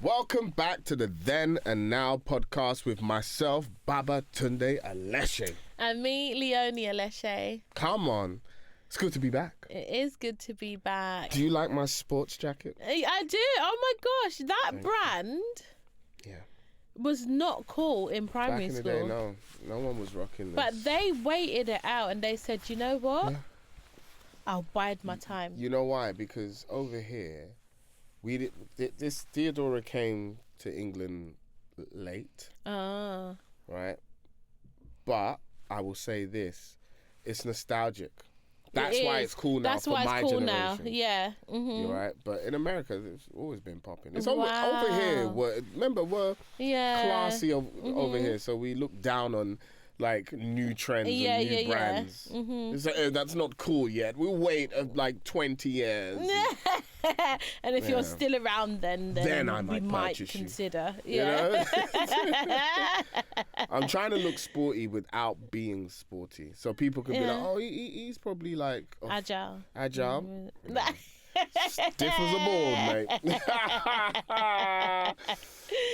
Welcome back to the Then and Now podcast with myself, Babatunde and Leonie. And me, Leonie Aleshe. Come on. It's good to be back. It is good to be back. Do you like my sports jacket? I do. Oh my gosh, that brand was not cool in primary school. Back in the day, no one was rocking this. But they waited it out and they said, you know what? Yeah. I'll bide my time. You know why? Because over here, this Theodora came to England late. Right? But I will say this, it's nostalgic. That's why it's cool now. That's why it's cool now. Yeah. Mm-hmm. You're right. But in America, it's always been popping. It's over here. We're classy over here. So we look down on like new trends and new brands. Yeah. Mm-hmm. That's not cool yet. We'll wait like 20 years. And if you're still around, then I might consider. You know? I'm trying to look sporty without being sporty, so people could be like, "Oh, he's probably like agile." Mm-hmm. Stiff as a ball, mate.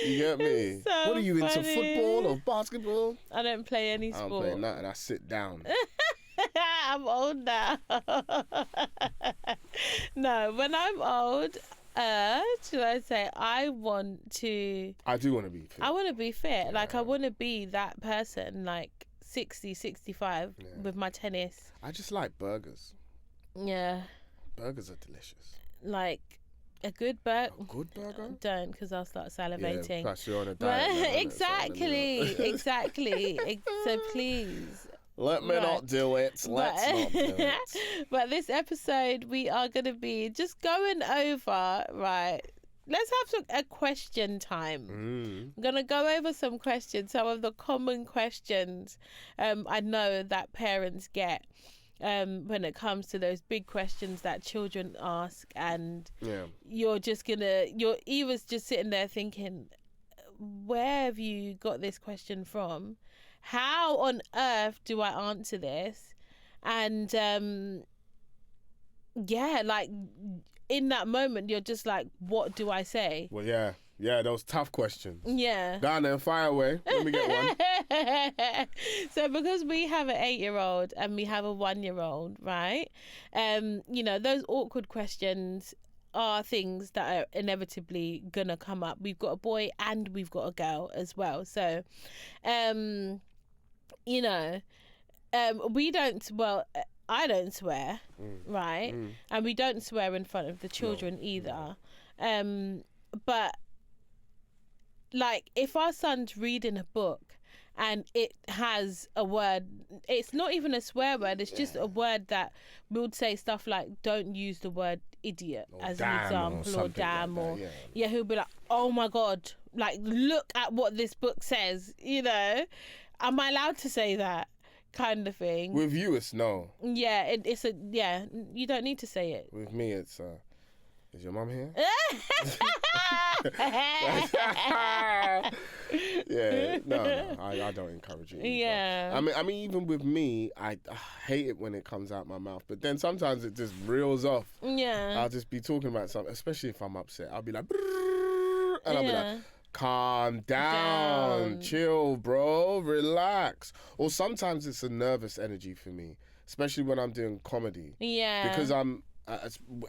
You get me? So what are you funny. Into football or basketball? I don't play any sport. I don't play nothing. I sit down. I'm old now. No, when I'm old, should I say, I do want to be fit. I want to be fit. Yeah. Like, I want to be that person, like 60, 65 with my tennis. I just like burgers. Yeah. Burgers are delicious. Like a good burger. A good burger? Don't, because I'll start salivating. Yeah, plus you're on a diet. Exactly. So please. Let me not do it. Let's not do it. But this episode, we are going to be just going over, right? Let's have a question time. I'm going to go over some questions, some of the common questions I know that parents get when it comes to those big questions that children ask. And you're either just sitting there thinking, where have you got this question from? How on earth do I answer this? And like in that moment, you're just like, what do I say? Well, yeah, those tough questions. Yeah. Down there, fire away. Let me get one. So because we have an 8-year-old and we have a 1-year-old, right? Those awkward questions are things that are inevitably gonna come up. We've got a boy and we've got a girl as well. So, we don't, I don't swear, right? And we don't swear in front of the children either. But like, if our son's reading a book and it has a word, it's not even a swear word, it's just a word that we would say stuff like, don't use the word idiot as an example, or damn, like he'll be like, oh my God, like, look at what this book says, am I allowed to say that? Kind of thing. With you, it's no. Yeah, you don't need to say it. With me, it's is your mum here? I don't encourage it. Yeah. I mean, even with me, I hate it when it comes out my mouth. But then sometimes it just reels off. Yeah. I'll just be talking about something, especially if I'm upset. I'll be like, and I'll be like, calm down, chill, bro, relax. Or sometimes it's a nervous energy for me, especially when I'm doing comedy. Yeah. Because I'm,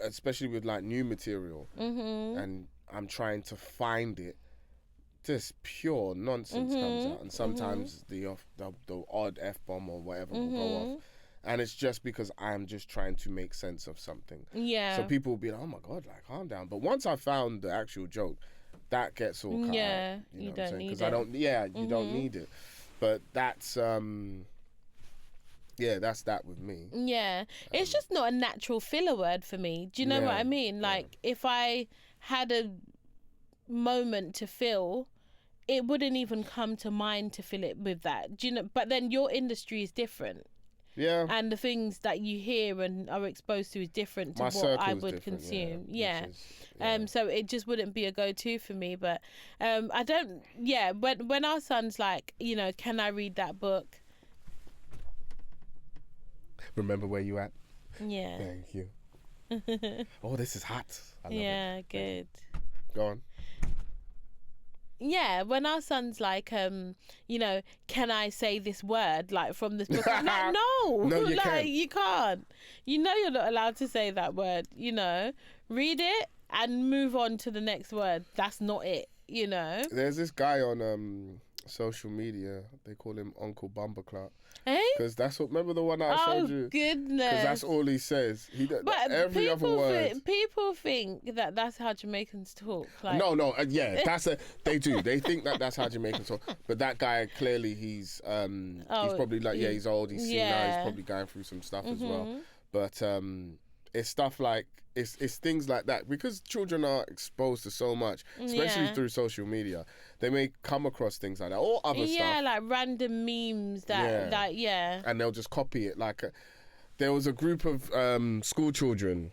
especially with like new material, and I'm trying to find it, just pure nonsense comes out, and sometimes the odd F-bomb or whatever will go off, and it's just because I'm just trying to make sense of something. Yeah. So people will be like, oh my God, like, calm down. But once I found the actual joke, that gets all cut out. You don't need it. Because you don't need it. But that's that's that with me. Yeah. It's just not a natural filler word for me. Do you know what I mean? Like, if I had a moment to fill, it wouldn't even come to mind to fill it with that. Do you know? But then your industry is different. Yeah. And the things that you hear and are exposed to is different to what I would consume. So it just wouldn't be a go-to for me. But I don't, when our son's like, can I read that book? Remember where you at? Yeah. Thank you. Oh, this is hot. I love it. Good. Go on. Yeah, when our son's like, you know, can I say this word like from this book? I'm like, no, No, you like can't. you can't. You know, you're not allowed to say that word. You know, read it and move on to the next word. That's not it. You know. There's this guy on social media. They call him Uncle Bumperclot. Eh? Because that's what. Remember the one that I showed you? Goodness. Because that's all he says. But Every other word. people think that that's how Jamaicans talk. Like, No, yeah, they do. They think that that's how Jamaicans talk. But that guy clearly he's probably like he's old. He's seen now. He's probably going through some stuff as well. But it's stuff like it's things like that because children are exposed to so much, especially through social media. They may come across things like that or other stuff. Yeah, like random memes that and they'll just copy it. Like there was a group of school children,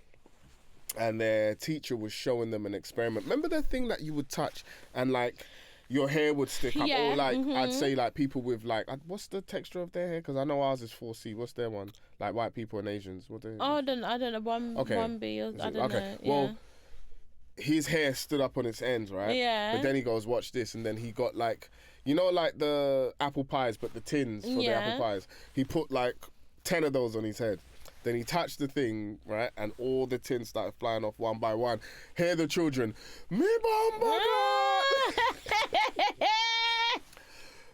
and their teacher was showing them an experiment. Remember that thing that you would touch and like your hair would stick up, or like I'd say like people with like what's the texture of their hair? Because I know ours is 4C. What's their one? Like white people and Asians. What they? I don't know. One B. I don't know. Well, his hair stood up on its ends, right? Yeah. But then he goes, watch this, and then he got like, you know, like the apple pies, but the tins for the apple pies. He put like 10 of those on his head. Then he touched the thing, right, and all the tins started flying off one by one. Hear the children, me bamba.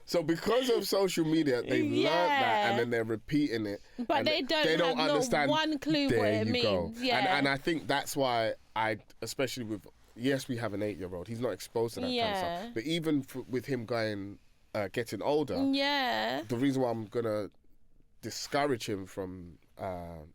So because of social media, they've learned that, and then they're repeating it. But they don't have understand. one clue what it means. Go. Yeah. And I think that's why especially with, yes, we have an 8-year-old. He's not exposed to that kind of stuff. But even with him getting older, the reason why I'm going to discourage him from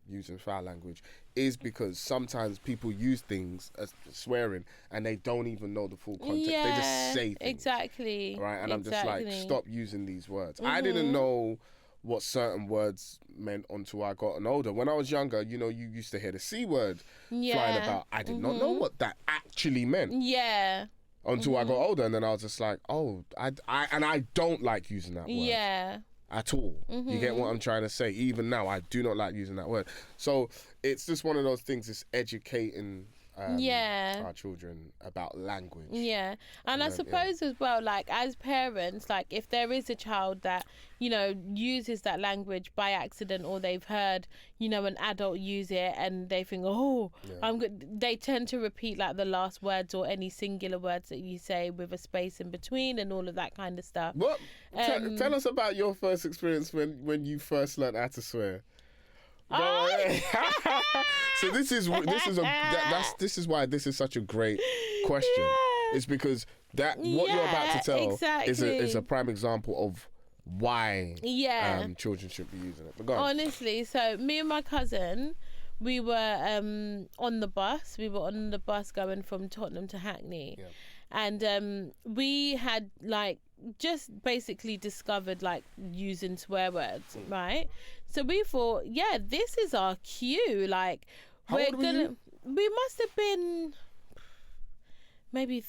using foul language is because sometimes people use things as swearing and they don't even know the full context. They just say things. Exactly. Right? And I'm just like, stop using these words. I didn't know what certain words meant until I gotten older. When I was younger, you know, you used to hear the C word flying about. I did not know what that actually meant. Yeah. Until I got older, and then I was just like, oh, I don't like using that word. Yeah. At all. You get what I'm trying to say? Even now, I do not like using that word. So it's just one of those things, it's educating our children about language. Yeah. And I suppose as well, like as parents, like if there is a child that, you know, uses that language by accident, or they've heard, you know, an adult use it and they think, I'm good, they tend to repeat like the last words or any singular words that you say with a space in between and all of that kind of stuff. What? Tell us about your first experience when you first learned how to swear. So this is why this is such a great question. Yeah. It's because what you're about to tell is a prime example of why children should be using it. But go on. Honestly, so me and my cousin, we were on the bus. We were on the bus going from Tottenham to Hackney, and we had like just basically discovered like using swear words, right? So we thought, this is our cue. Like, how old were you? We must have been maybe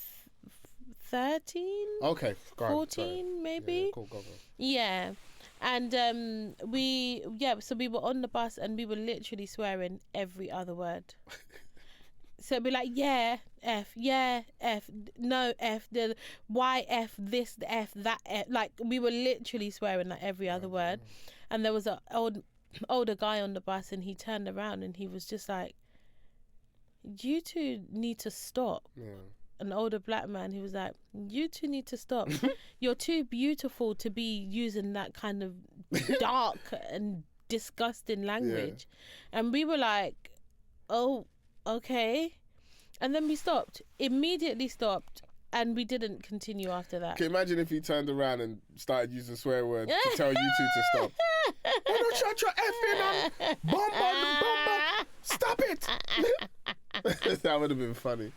13. Okay, 14 maybe. Cool, go. Yeah. And so we were on the bus and we were literally swearing every other word. So it'd be like, F, no, F, the Y, F, this, the F, that, F. Like, we were literally swearing like every other word. And there was an older guy on the bus, and he turned around and he was just like, you two need to stop. Yeah. An older black man, he was like, you two need to stop. You're too beautiful to be using that kind of dark and disgusting language. Yeah. And we were like, oh, okay. And then we immediately stopped, and we didn't continue after that. Can you imagine if he turned around and started using swear words to tell you two to stop? Why don't shut your effing on? Bomba. Stop it. That would have been funny.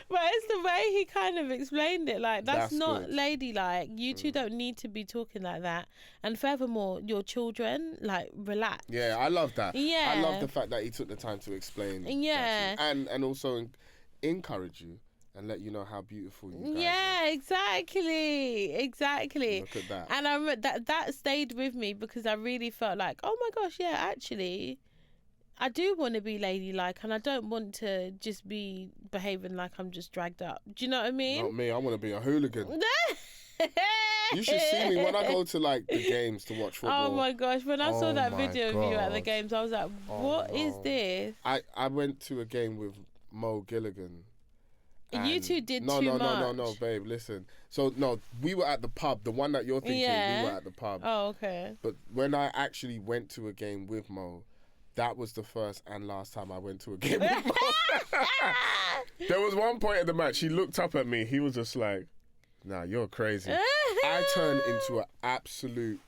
But it's the way he kind of explained it. Like, that's not good. Ladylike. You two don't need to be talking like that. And furthermore, your children, like, relax. Yeah, I love that. Yeah. I love the fact that he took the time to explain. Yeah. And also encourage you and let you know how beautiful you guys are. Exactly. Look at that. And I remember that stayed with me because I really felt like, oh my gosh, actually, I do want to be ladylike, and I don't want to just be behaving like I'm just dragged up. Do you know what I mean? Not me. I want to be a hooligan. You should see me when I go to like the games to watch football. Oh my gosh, when I saw that video of you at the games, I was like, what is this? I went to a game with Mo Gilligan. You two did no, too no, much. No, babe, listen. So, no, we were at the pub. The one that you're thinking, we were at the pub. Oh, okay. But when I actually went to a game with Mo, that was the first and last time I went to a game with Mo. There was one point in the match, he looked up at me. He was just like, nah, you're crazy. I turned into an absolute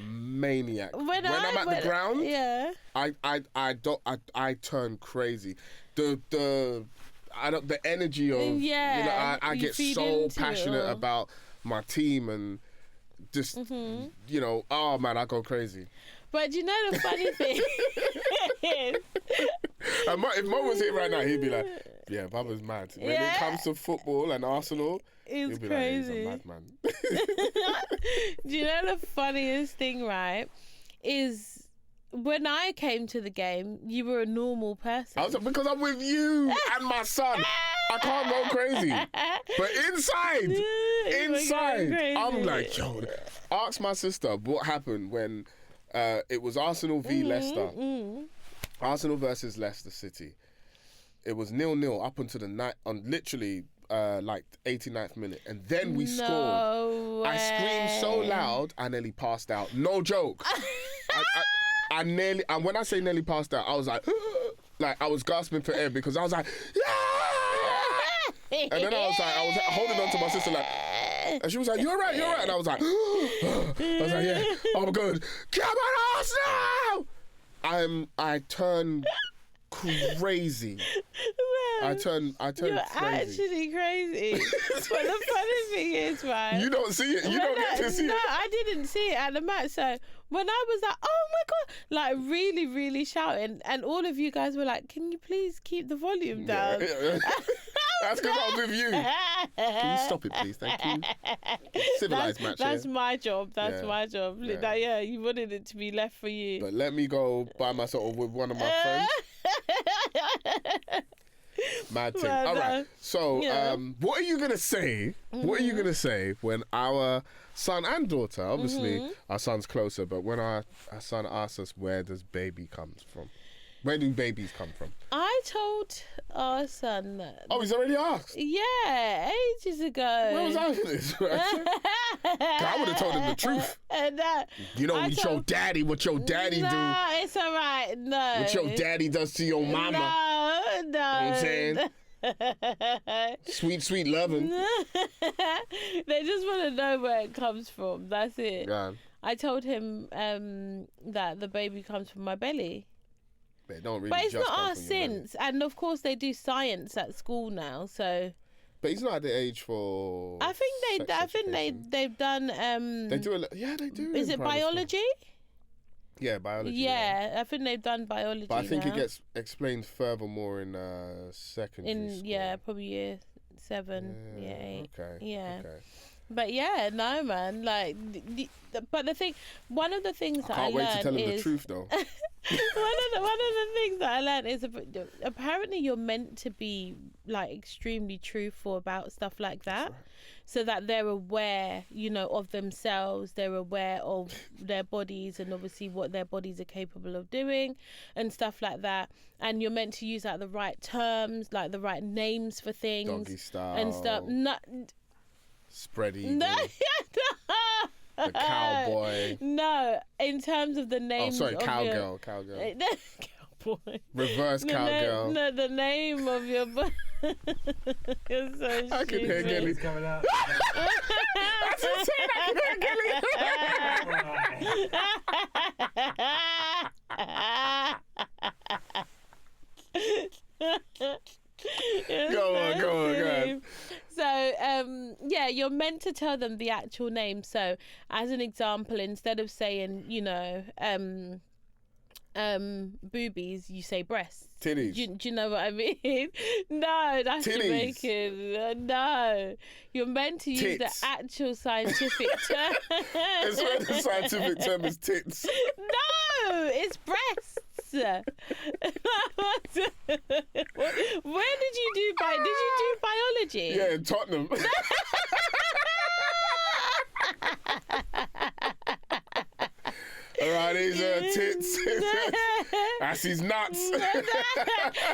maniac. When I'm at the ground, I turn crazy. The energy of I get so passionate about my team and just oh man, I go crazy. But you know the funny thing is, if Mo was here right now, he'd be like, yeah, Baba's mad. When it comes to football and Arsenal, it's be crazy. Like, he's a madman. Do you know the funniest thing, right? Is when I came to the game, you were a normal person. Because I'm with you and my son. I can't go crazy. But inside, I'm like, yo, ask my sister what happened when it was Arsenal v Leicester. Arsenal versus Leicester City. It was 0-0 up until the night, on literally like 89th minute. And then we scored. Way. I screamed so loud, I nearly passed out. No joke. I nearly, and when I say nearly passed out, I was like I was gasping for air because I was like, yeah! And then I was holding on to my sister like, and she was like, you're right. And I was like, yeah, I'm good. Come on, Arsenal! I turned crazy. I turned You're crazy. actually crazy. But the funny thing is, right? You don't see it. You don't get to see it. No, I didn't see it at the match. So when I was like, oh my God, like really, really shouting, and all of you guys were like, can you please keep the volume down? Yeah. That's because I was with you. Can you stop it, please? Thank you. Civilized match. That's my job. That's my job. Yeah. You wanted it to be left for you. But let me go by myself with one of my friends. Mad thing. All right. So, what are you gonna say? What are you gonna say when our son and daughter, obviously our son's closer, but when our son asks us, where does baby comes from? Where do babies come from? I told our son that. Oh, he's already asked? Yeah, ages ago. Where was I for this? I would have told him the truth. You know, with your daddy, what your daddy do. No, it's all right. No. What your daddy does to your mama. No. You know what I'm saying? Sweet, sweet loving. They just want to know where it comes from. That's it. Yeah. I told him that the baby comes from my belly. But, don't really but it's just not come our from your belly. since. And of course they do science at school now, so. But he's not at the age for. I think they've done. They do a lot. Yeah, they do. Is it biology? Yeah, biology. Yeah, I think they've done biology. But I think now. it gets explained furthermore in secondary school. Yeah, probably year 7, year 8. Okay. Yeah. Okay. But yeah, no, man. Like, but the thing, one of the things that I learned is. Can't wait to tell him the truth, though. one of the things that I learned is apparently you're meant to be like extremely truthful about stuff like that, so that they're aware, of themselves. They're aware of their bodies and obviously what their bodies are capable of doing and stuff like that. And you're meant to use like the right terms, like the right names for things, doggy style and stuff. Spread eagle. No. The cowboy. No, in terms of the names. Oh, sorry, cowgirl. Cowboy. Reverse cowgirl. No, the name of your. You're so stupid. I can hear Gilly coming out. That's insane. Go on. So, you're meant to tell them the actual name. So, as an example, instead of saying, boobies, you say breasts. Titties. Do you know what I mean? No, that's Titties. Jamaican. No, you're meant to use Tits. the actual scientific term. It's where the scientific term is tits. No, it's breasts. Where did you do biology? Yeah, in Tottenham. Around his tits. That's his nuts.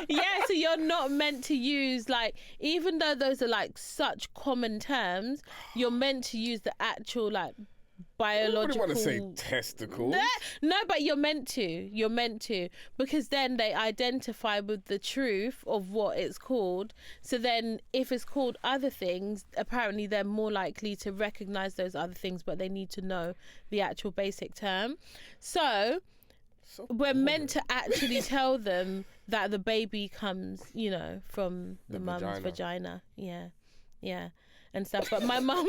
Yeah, so you're not meant to use, like, even though those are like such common terms, you're meant to use the actual like biological. I wouldn't want to say testicles. No, but you're meant to, because then they identify with the truth of what it's called. So then if it's called other things, apparently they're more likely to recognize those other things, but they need to know the actual basic term. So we're meant to actually tell them that the baby comes, from the mum's vagina. Yeah. And stuff, but my mum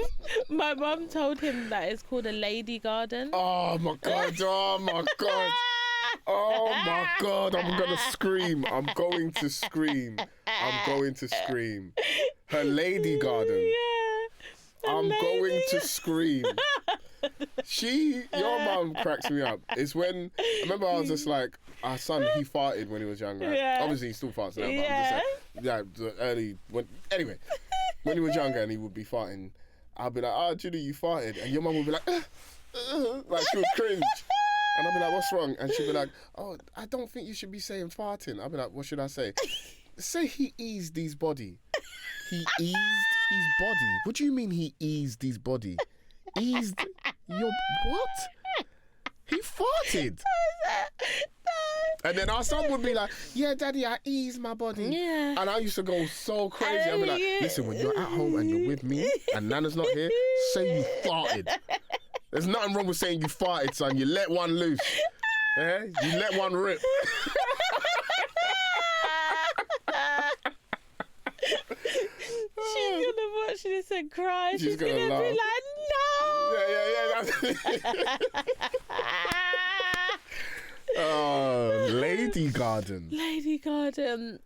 told him that it's called a lady garden. Oh my god! Oh my god! Oh my god! I'm gonna scream! I'm going to scream! Her lady garden. Yeah. I'm going to scream. Your mum cracks me up. It's when I remember I was just like, our son, he farted when he was younger. Right? Yeah. Obviously, he still farts now. But I'm just like, anyway. When he was younger and he would be farting, I'll be like, "Oh, Judy, you farted," and your mum would be like, like she would cringe, and I'll be like, "What's wrong?" And she'd be like, "Oh, I don't think you should be saying farting." I'll be like, "What should I say?" Say he eased his body. He eased his body. What do you mean he eased his body? Eased your what? He farted. And then our son would be like, "Yeah, Daddy, I ease my body." Yeah. And I used to go so crazy. I'd be like, "Listen, when you're at home and you're with me and Nana's not here, say you farted. There's nothing wrong with saying you farted, son. You let one loose. Yeah? You let one rip." She's gonna watch this and cry. She's gonna be laugh. like, "No." Oh, lady garden. Lady garden.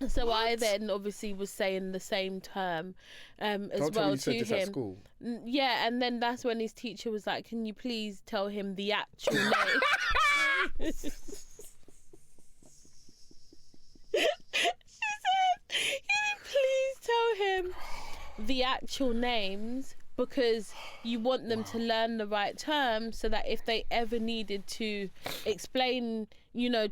So what? I then obviously was saying the same term as Don't well you to said this him. at school. Yeah, and then that's when his teacher was like, "Can you please tell him the actual name?" She said, "Can you please tell him the actual names, because you want them to learn the right terms, so that if they ever needed to explain,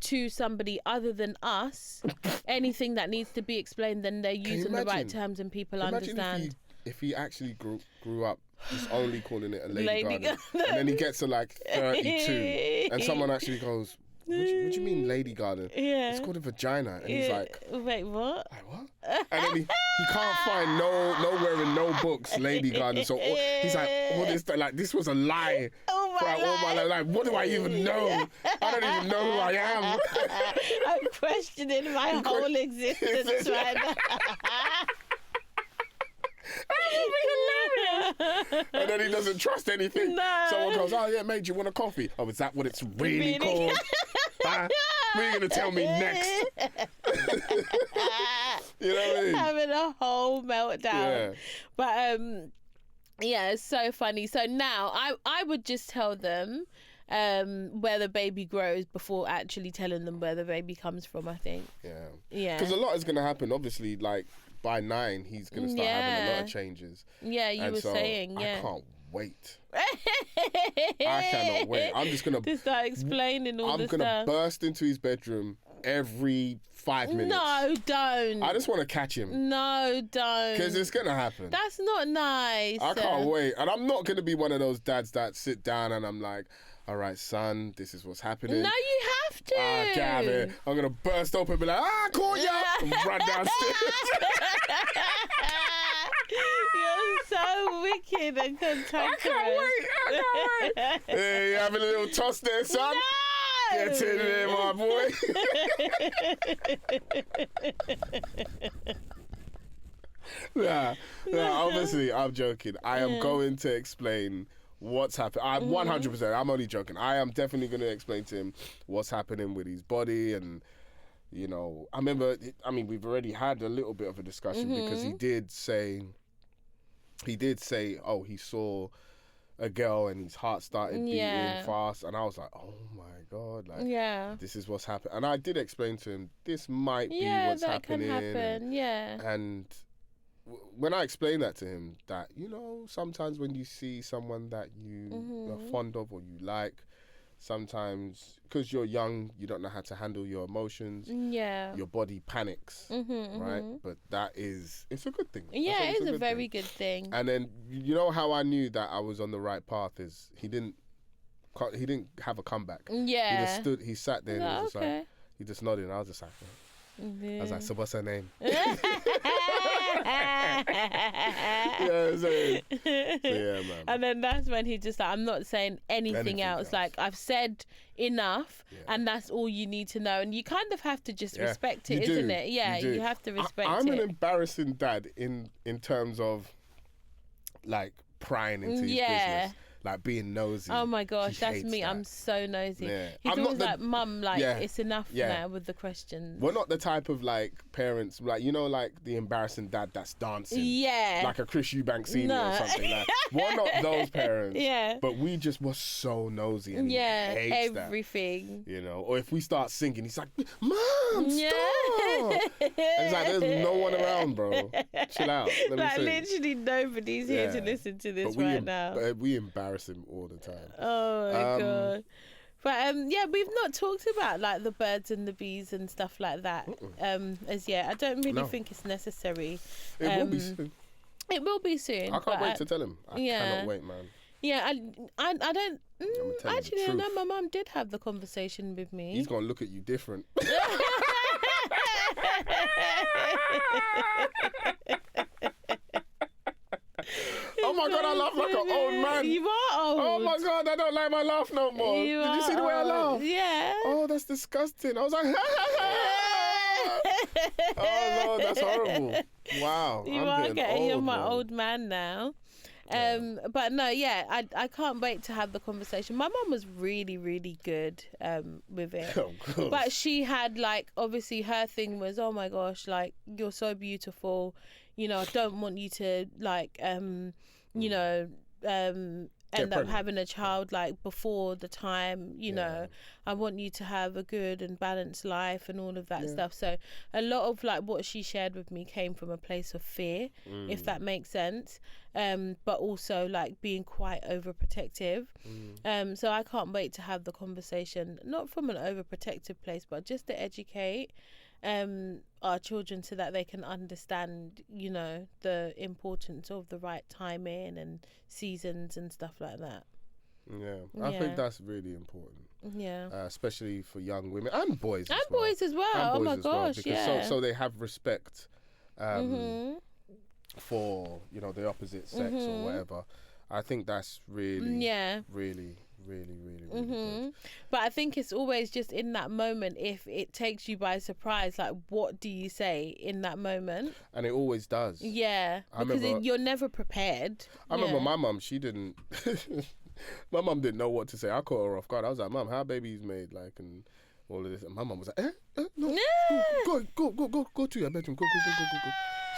to somebody other than us, anything that needs to be explained, then they're using the right terms and people understand." If he actually grew up just only calling it a lady garden, and then he gets to like 32, and someone actually goes, what do you mean lady garden? Yeah. It's called a vagina. And he's like, "Wait, what?" Like, what? And then he can't find nowhere in no books lady garden. So he's like, this was a lie. All my life. Like, what do I even know? I don't even know who I am. I'm questioning my whole existence right now. And then he doesn't trust anything. No. Someone goes, "Oh yeah, mate, do you want a coffee?" "Oh, is that what it's really called?" What are you gonna tell me next? You know what I mean? Having a whole meltdown. Yeah. But yeah, it's so funny. So now I would just tell them where the baby grows before actually telling them where the baby comes from, I think. Yeah. Because a lot is gonna happen. Obviously, like by 9, he's gonna start having a lot of changes. Yeah, you were saying. Yeah. I can't wait. I cannot wait. I'm just gonna start explaining all this stuff. I'm gonna burst into his bedroom every 5 minutes. No, don't. I just want to catch him. No, don't. Because it's gonna happen. That's not nice. I can't wait. And I'm not gonna be one of those dads that sit down and I'm like, "All right, son, this is what's happening." No, you have to. Get out of here. I'm gonna burst open and be like, "I caught ya!" and run downstairs. You're so wicked and cantankerous. I can't wait. Hey, you having a little toss there, son? No! Get in there, my boy. Nah, obviously, I'm joking. I am going to explain what's happening. I'm 100%. I'm only joking. I am definitely going to explain to him what's happening with his body. And, I remember, we've already had a little bit of a discussion because he did say, oh, he saw a girl and his heart started beating Yeah. fast, and I was like, oh my God, like Yeah. this is what's happening. And I did explain to him, this might be Yeah, what's that happening. can happen. Yeah. And when I explained that to him, that, you know, sometimes when you see someone that you are fond of or you like, sometimes because you're young, you don't know how to handle your emotions. Yeah. Your body panics, right? But it's a good thing. Yeah, It's it is a very thing. good thing. And then, you know how I knew that I was on the right path is he didn't have a comeback. Yeah. He sat there and he was just like, he just nodded, and I was just like, I was like, so what's her name? Yeah, so yeah, man. And then that's when he just like, I'm not saying anything else. Like, I've said enough, and that's all you need to know. And you kind of have to just respect it, isn't it? Yeah, you have to respect it. I'm an embarrassing dad in terms of like prying into his business. Like being nosy. Oh my gosh, that's me. I'm so nosy. Yeah. He's always like, Mum, like, it's enough now with the questions. We're not the type of like parents, like, you know, like the embarrassing dad that's dancing. Yeah. Like a Chris Eubank Senior or something. Like, we're not those parents. Yeah. But we just were so nosy and he hates everything. That, you know, or if we start singing, he's like, Mom, stop! And it's like, there's no one around, bro. Chill out. Let me like, sing. literally nobody's here to listen to this now. But we embarrass him all the time. Oh my God. But yeah, we've not talked about like the birds and the bees and stuff like that as yet. I don't really think it's necessary. It will be soon. It will be soon. I can't wait to tell him. I cannot wait, man. Yeah, I don't. Actually, I know my mum did have the conversation with me. He's gonna look at you different. Oh my God, I laugh like an old man. You are old. Oh my God, I don't like my laugh no more. Did you see the way I laugh? Yeah. Oh, that's disgusting. I was like, oh no, that's horrible. Wow. You're my old man now. But no, yeah, I can't wait to have the conversation. My mum was really, really good with it. Oh, but she had like, obviously her thing was, oh my gosh, like, you're so beautiful. You know, I don't want you to like, you know, end up having a child like before the time, you know. I want you to have a good and balanced life and all of that stuff. So a lot of like what she shared with me came from a place of fear, if that makes sense, but also like being quite overprotective. So I can't wait to have the conversation, not from an overprotective place, but just to educate our children so that they can understand, you know, the importance of the right timing and seasons and stuff like that. I think that's really important. Especially for young women and boys as well. Boys as well. Oh my gosh, because so they have respect for, you know, the opposite sex or whatever. I think that's really really good. But I think it's always just in that moment, if it takes you by surprise, like, what do you say in that moment? And it always does. Because you're never prepared. I remember my mum, she didn't my mum didn't know what to say. I caught her off guard. I was like, Mum, how baby's made, like, and all of this. And my mum was like, no, go to your bedroom, go.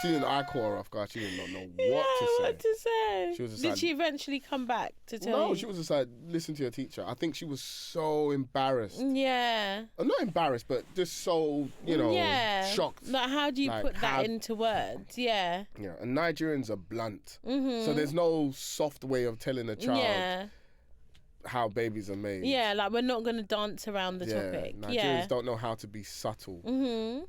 She didn't. I caught her off guard. She did not know what to say. She was just Did she eventually come back to tell you? No, she was just like, listen to your teacher. I think she was so embarrassed. Yeah. Not embarrassed, but just so, you know, shocked. Like, how do you put that into words? Yeah. Yeah, and Nigerians are blunt. So there's no soft way of telling a child how babies are made. Yeah, like, we're not going to dance around the topic. Nigerians don't know how to be subtle.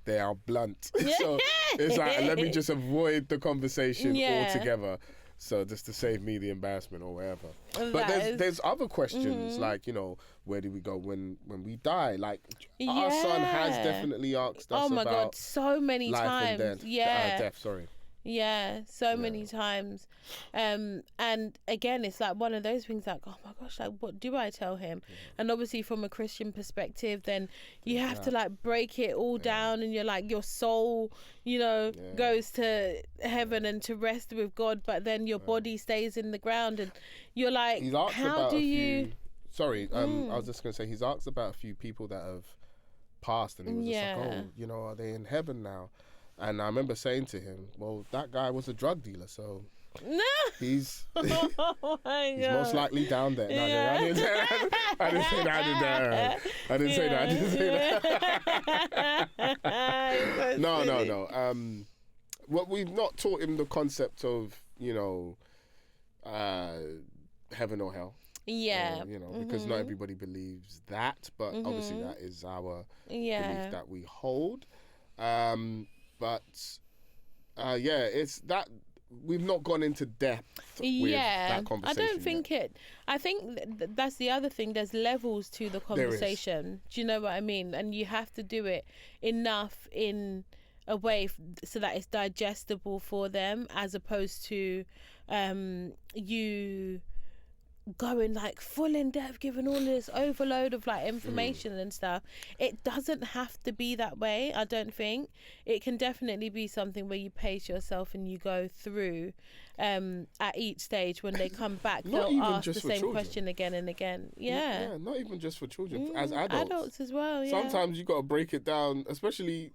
They are blunt. So it's like, let me just avoid the conversation altogether. So just to save me the embarrassment or whatever. But there's other questions, like, you know, where do we go when we die? Like, our son has definitely asked us about... Oh my God, so many times. And death, sorry. Yeah, so many times. And again, it's like one of those things like, oh my gosh, like, what do I tell him? And obviously from a Christian perspective, then you have to like break it all down, and you're like, your soul, you know, goes to heaven and to rest with God, but then your body stays in the ground, and you're like, how do you... Sorry, I was just going to say, he's asked about a few people that have passed, and he was just like, oh, you know, are they in heaven now? And I remember saying to him, well, that guy was a drug dealer, so No. He's Oh my he's God. most likely down there. No, Yeah. I didn't say that. I didn't say that. I didn't say that. I didn't say that. No. Well, we've not taught him the concept of, heaven or hell. Yeah. Because not everybody believes that, but obviously that is our belief that we hold. It's that we've not gone into depth with that conversation. I don't think it. I think that's the other thing. There's levels to the conversation. Do you know what I mean? And you have to do it enough in a way so that it's digestible for them, as opposed to you going like full in depth, giving all this overload of like information and stuff. It doesn't have to be that way. I don't think it can definitely be something where you pace yourself and you go through at each stage. When they come back, they'll ask the same question again and again. Yeah, not even just for children, as adults as well. Sometimes you got to break it down, especially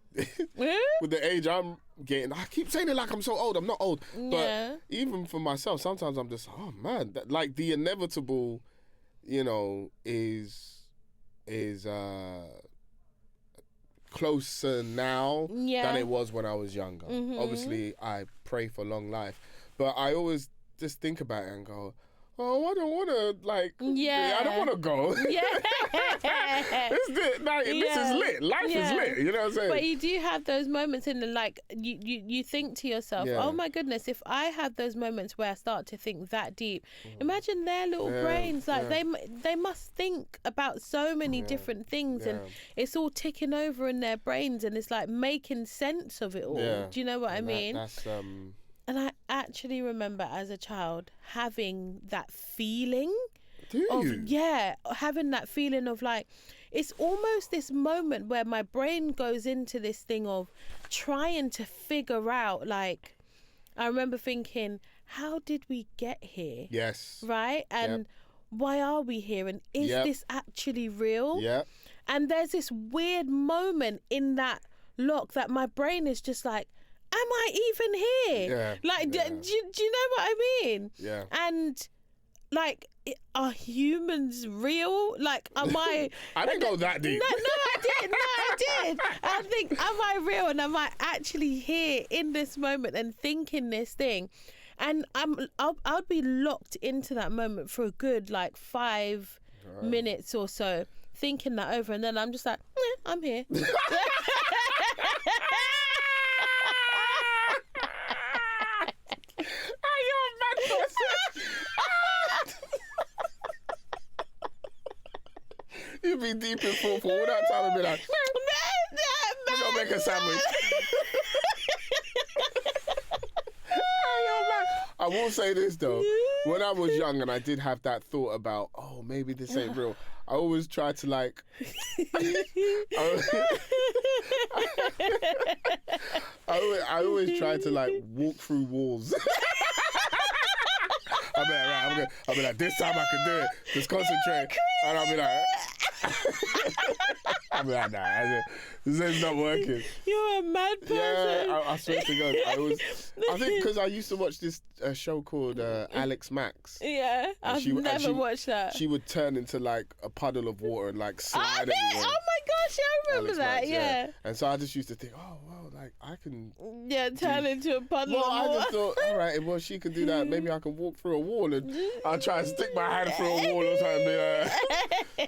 with the age I'm getting. I keep saying it like I'm so old. I'm not old, but even for myself, sometimes I'm just, oh man, like the inevitable, is closer now than it was when I was younger. Obviously, I pray for long life, but I always just think about it and go, oh, I don't want to, I don't want to go. This is lit. Life is lit. You know what I'm saying? But you do have those moments in the, you think to yourself, oh my goodness, if I have those moments where I start to think that deep, imagine their little brains. They must think about so many different things, and it's all ticking over in their brains, and it's like making sense of it all. Do you know what I mean? That's And I actually remember as a child having that feeling. Having that feeling of like, it's almost this moment where my brain goes into this thing of trying to figure out, like, I remember thinking, how did we get here? Yes. Right? And why are we here? And is this actually real? Yeah. And there's this weird moment in that lock that my brain is just like, am I even here? Do you know what I mean? Yeah. And like, are humans real? Like, am I? I didn't go that deep. No, I did. I think, am I real? And am I actually here in this moment and thinking this thing? And I'll be locked into that moment for a good 5 minutes or so, thinking that over, and then I'm just like, I'm here. You'd be deep in thought for all that time and be like, we're gonna make a sandwich. I will say this though, when I was young and I did have that thought about, oh, maybe this ain't real, I always try to I always try to walk through walls. I'll be like, this time I can do it. Just concentrate. And I'll be like, nah, this is not working. You're a mad person. Yeah, I swear to God. I think because I used to watch this show called Alex Max. Yeah, I've never watched that. She would turn into a puddle of water and slide everywhere. Oh my gosh, I remember Alex that. Max, yeah. And so I just used to think, oh wow, I can. Yeah, turn into a puddle of water. I just thought, all right, well she can do that. Maybe I can walk through a wall and I'll try and stick my hand through a wall or something.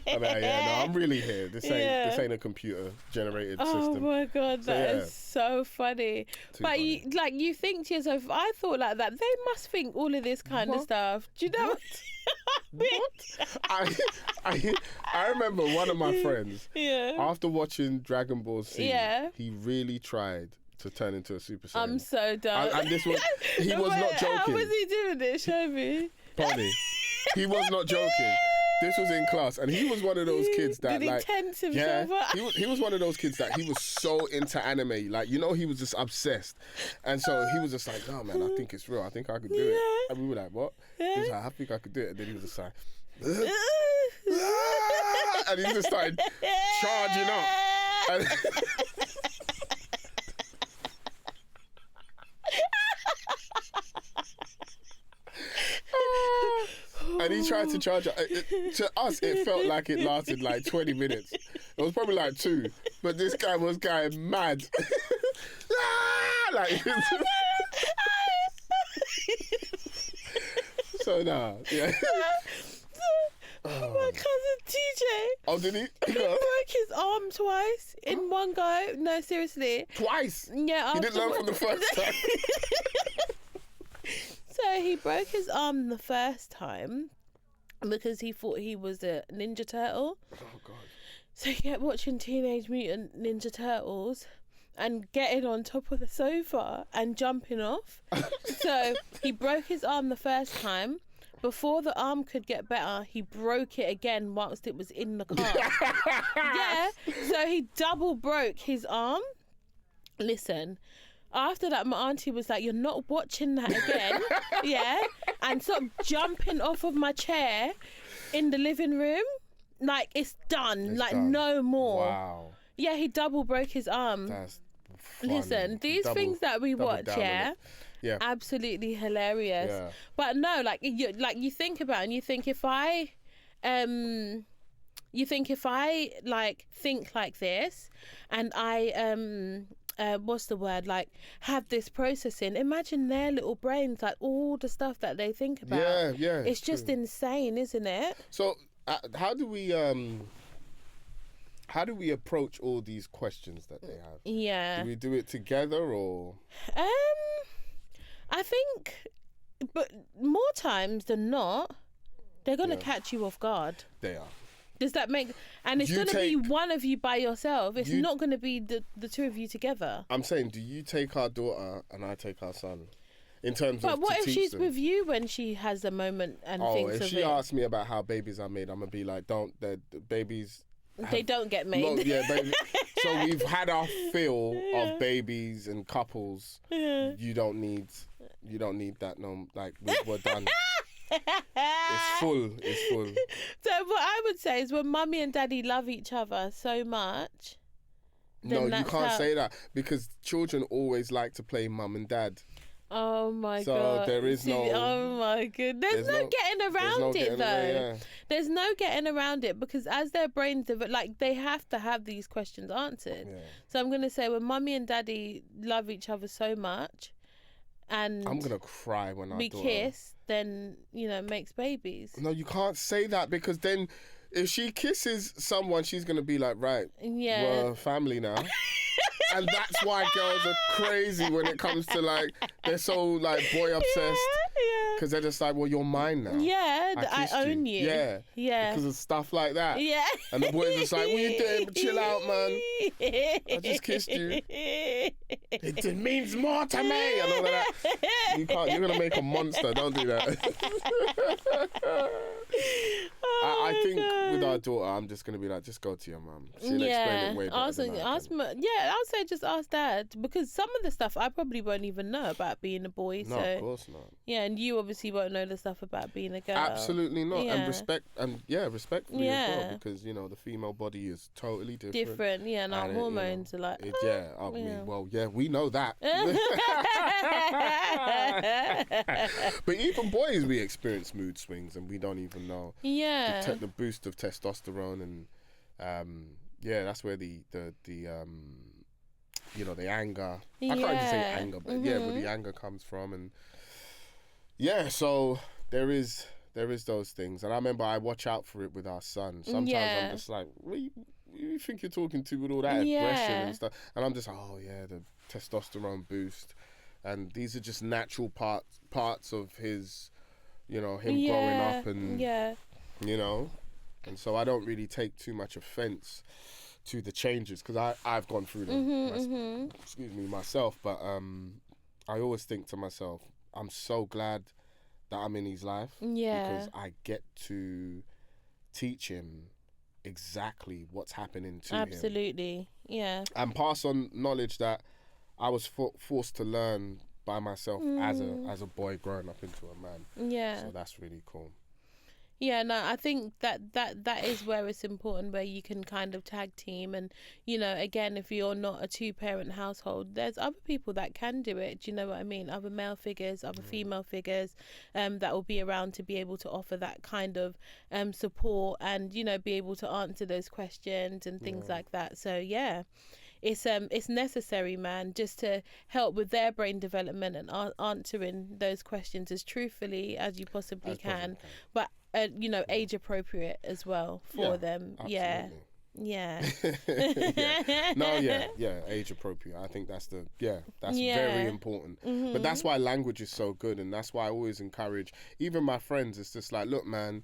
I'm really here. This ain't a computer generated system. Oh my God, that is so funny. But you think to yourself, if I thought like that, they must think all of this kind of stuff. Do you know what? I remember one of my friends, after watching Dragon Ball Z, he really tried to turn into a Super Saiyan. I'm so done. And this was, he was not joking. How was he doing it? Show me. Bonnie, he was not joking. This was in class, and he was one of those kids that Did he tense himself up? he was one of those kids that he was so into anime, he was just obsessed, and so he was just like, "No, man, I think it's real. I think I could do it." And we were like, "What?" He was like, "I think I could do it," and then he was just like, and he just started charging up. And And he tried to charge her. To us, it felt like it lasted like 20 minutes. It was probably like 2. But this guy was going mad. Like, so nah, yeah. My cousin TJ. Oh, did he? He broke his arm twice in one go. No, seriously. Twice? Yeah. He didn't learn from the first time. So he broke his arm the first time because he thought he was a Ninja Turtle. Oh, God. So he kept watching Teenage Mutant Ninja Turtles and getting on top of the sofa and jumping off. So he broke his arm the first time. Before the arm could get better, he broke it again whilst it was in the car. Yeah, so he double broke his arm. Listen, after that, my auntie was like, "You're not watching that again." Yeah, and stop jumping off of my chair in the living room. Like, it's done. It's like, done. no more. Wow. Yeah, he double broke his arm. That's funny. Listen, these things that we watch, yeah, absolutely hilarious. Yeah. But no, you think about it and you think if I like think like this and I what's the word, like have this processing, imagine their little brains, like all the stuff that they think about. Yeah, it's just true. insane, isn't it? So how do we approach all these questions that they have? Yeah. Do we do it together or? I think, but more times than not, they're gonna catch you off guard. They are. Does that make? And it's gonna be one of you by yourself. It's not gonna be the two of you together. I'm saying, do you take our daughter and I take our son? In terms of, but what if she's them? with you when she has a moment and thinks of it? If she asks me about how babies are made, I'm gonna be like, the babies. They don't get made. Baby. So we've had our fill of babies and couples. Yeah. You don't need that. No, like we're done. It's full. So what I would say is when mummy and daddy love each other so much. No, you can't say that because children always like to play mum and dad. Oh my so God. So there is no. Oh my God. There's no getting around it though. There's no getting around it because as their brains develop, like they have to have these questions answered. Yeah. So I'm gonna say when mummy and daddy love each other so much, and I'm gonna cry when we kiss, then it makes babies. No, you can't say that because then if she kisses someone, she's gonna be like, right, we're family now. And that's why girls are crazy when it comes to like, they're so like boy obsessed. Because they're just like, well, you're mine now. Yeah, I own you. Yeah. Because of stuff like that. Yeah. And the boys are just like, what you doing? Chill out, man. I just kissed you. It means more to me. And all of that. You're going to make a monster. Don't do that. I think with our daughter, I'm just going to be like, just go to your mum. She'll explain it way better than I can. I'll say just ask dad because some of the stuff I probably won't even know about being a boy. No, of course not. Yeah, and you obviously won't know the stuff about being a girl. Absolutely not. And respectfully as well because, the female body is totally different. And our hormones are like... we know that. But even boys, we experience mood swings and we don't even know. Yeah. The boost of testosterone and that's where the anger. I can't even say anger, but where the anger comes from, and so there is those things, and I remember I watch out for it with our son. Sometimes I'm just like, what you think you're talking to with all that aggression and stuff, and I'm just like, the testosterone boost, and these are just natural parts of his, him growing up, and and so I don't really take too much offense to the changes because I've gone through them myself, but I always think to myself, I'm so glad that I'm in his life because I get to teach him exactly what's happening to him. Absolutely, yeah. And pass on knowledge that I was forced to learn by myself as a boy growing up into a man. Yeah. So that's really cool. Yeah, no, I think that is where it's important, where you can kind of tag team. And, again, if you're not a two-parent household, there's other people that can do it. Do you know what I mean? Other male figures, other female figures, that will be around to be able to offer that kind of support, and, be able to answer those questions and things like that. So, yeah. It's necessary, man, just to help with their brain development and answering those questions as truthfully as you possibly can. But age appropriate as well for them. Absolutely. Yeah. Age appropriate. I think that's very important. But that's why language is so good, and that's why I always encourage even my friends. It's just like, look, man,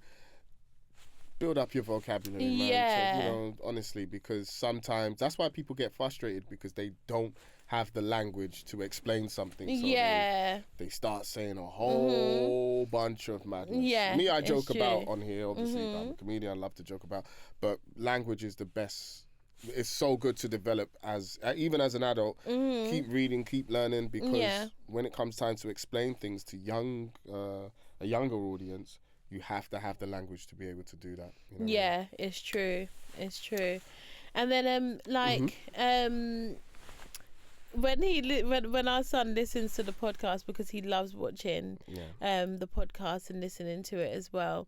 build up your vocabulary, man. So, honestly, because sometimes that's why people get frustrated, because they don't have the language to explain something. So they start saying a whole bunch of madness. Me, I joke about on here. Obviously, I'm a comedian. I love to joke about, but language is the best. It's so good to develop even as an adult. Keep reading, keep learning, because when it comes time to explain things to a younger audience, you have to have the language to be able to do that. It's true. And then when our son listens to the podcast, because he loves watching the podcast and listening to it as well,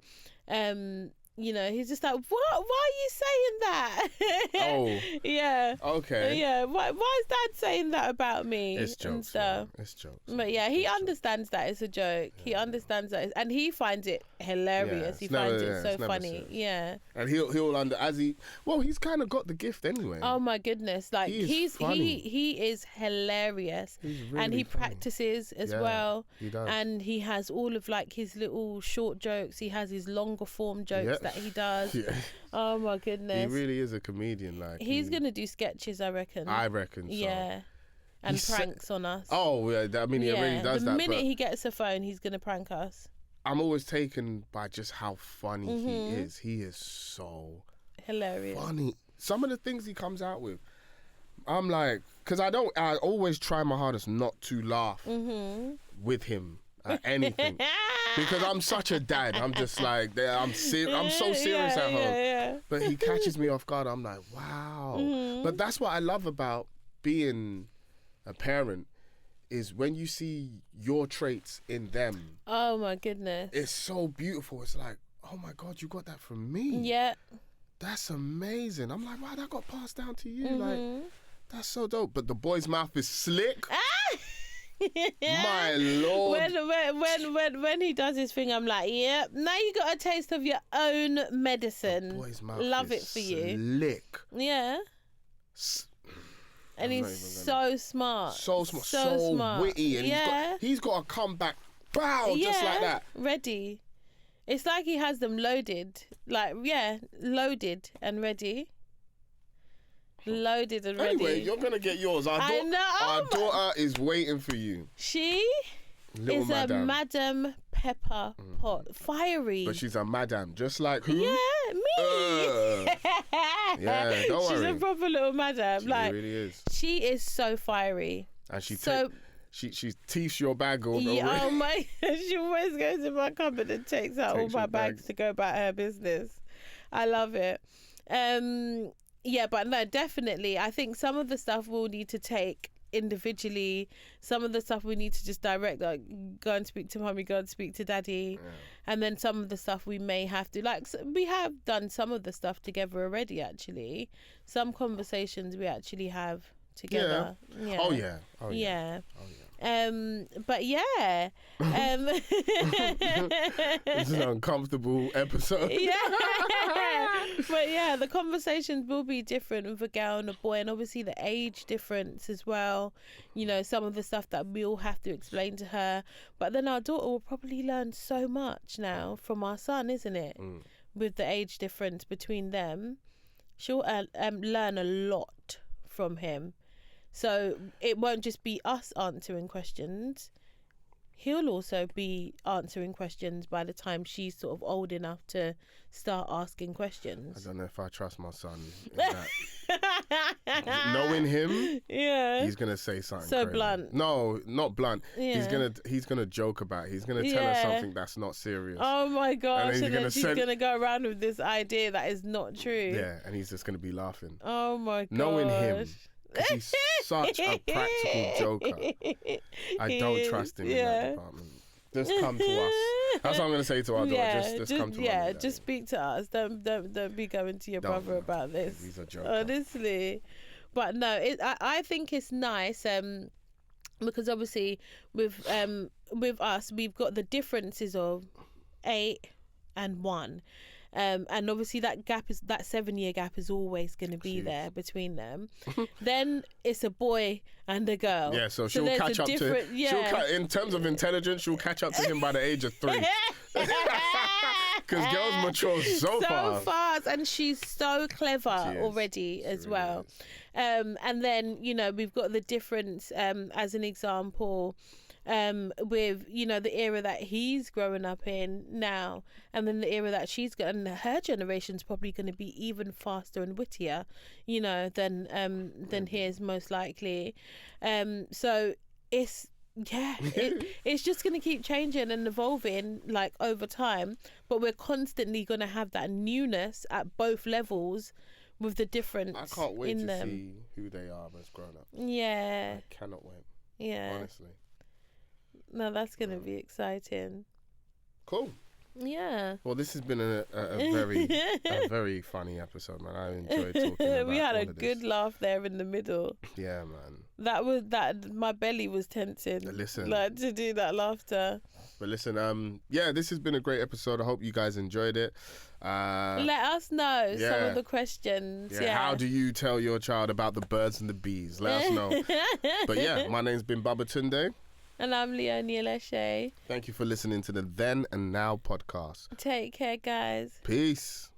he's just like, what? Why are you saying that? Oh. Yeah. Okay. Yeah. Why is Dad saying that about me? It's jokes. And stuff. It's jokes. But he understands that it's a joke. He understands that, and he finds it hilarious. He finds it so funny. Yeah. And he's kind of got the gift anyway. Oh my goodness! Like he is hilarious, really and he funny. Practices as well. He does. And he has all of his little short jokes. He has his longer form jokes that he does. Oh my goodness! He really is a comedian. He's gonna do sketches, I reckon. So. Yeah. And pranks on us. Oh, yeah. I mean, he already does that. The minute he gets a phone, he's gonna prank us. I'm always taken by just how funny he is. He is so hilarious. Funny. Some of the things he comes out with, I'm like, because I always try my hardest not to laugh with him at anything. Because I'm such a dad. I'm just like, I'm so serious at home. Yeah. But he catches me off guard. I'm like, wow. But that's what I love about being a parent, is when you see your traits in them. Oh my goodness. It's so beautiful. It's like, oh my God, you got that from me. Yeah. That's amazing. I'm like, wow, that got passed down to you. Like, that's so dope. But the boy's mouth is slick. My Lord. When he does his thing, I'm like, yep, now you got a taste of your own medicine. The boy's mouth Love is it for you. Slick. Yeah. And he's so smart. So smart. So smart. Witty. And he's got to come back, bow, just like that. Ready. It's like he has them loaded. Loaded and ready. Loaded and ready. Anyway, you're going to get yours. Our daughter is waiting for you. She is a Madam Pepper Pot. Fiery. But she's a madam, just like who? Yeah, me. Yeah, don't worry. She's a proper little madam. She really is. She is so fiery. And she teeths your bag over. Yeah, oh my! She always goes in my cupboard and takes out all my bags to go about her business. I love it. But no, definitely. I think some of the stuff we'll need to take individually. Some of the stuff we need to just direct, like, go and speak to mommy, go and speak to daddy. And then some of the stuff we may have to, we have done some of the stuff together already, actually. Some conversations we actually have together. Yeah. Oh yeah. But yeah. This is an uncomfortable episode. But yeah, the conversations will be different with a girl and a boy, and obviously the age difference as well. Some of the stuff that we all have to explain to her. But then our daughter will probably learn so much now from our son, isn't it? With the age difference between them, she'll learn a lot from him. So it won't just be us answering questions. he'll also be answering questions by the time she's sort of old enough to start asking questions. I don't know if I trust my son in that. Knowing him, yeah, he's gonna say something so crazy. blunt. No, not blunt. Yeah. He's gonna joke about it. He's gonna tell us something that's not serious. Oh my gosh! And And then she's gonna go around with this idea that is not true. Yeah, and he's just gonna be laughing. Oh my gosh! Knowing him, because he's such a practical joker. I don't trust him in that department. Just come to us. That's what I'm gonna say to our daughter. Just come to us. Yeah, just speak to us. Don't be going to your brother about this. He's a joker. Honestly, but no, I think it's nice. Because obviously with us, we've got the differences of 8 and 1. And obviously that 7-year gap is always going to be there between them. Then it's a boy and a girl. Yeah, so she'll catch up to him. Yeah. In terms of intelligence, she'll catch up to him by the age of 3. Because girls mature so fast. And she's so clever already as well. And then, we've got the difference, as an example, with the era that he's growing up in now, and then the era that she's got, and her generation's probably going to be even faster and wittier, than his, most likely. So it's it's just going to keep changing and evolving like over time, but we're constantly going to have that newness at both levels with the difference. I can't wait in to them. see who they are as grown-ups. Yeah, I cannot wait. Yeah, honestly. No, that's going to be exciting. Cool. Yeah. Well, this has been a very funny episode, man. I enjoyed talking about we had all a of good this. Laugh there in the middle. Yeah, man. My belly was tensing. Listen, like to do that laughter. But listen, this has been a great episode. I hope you guys enjoyed it. Let us know some of the questions. Yeah. How do you tell your child about the birds and the bees? Let us know. But my name's been Babatunde. And I'm Leonie Aleshe. Thank you for listening to the Then and Now podcast. Take care, guys. Peace.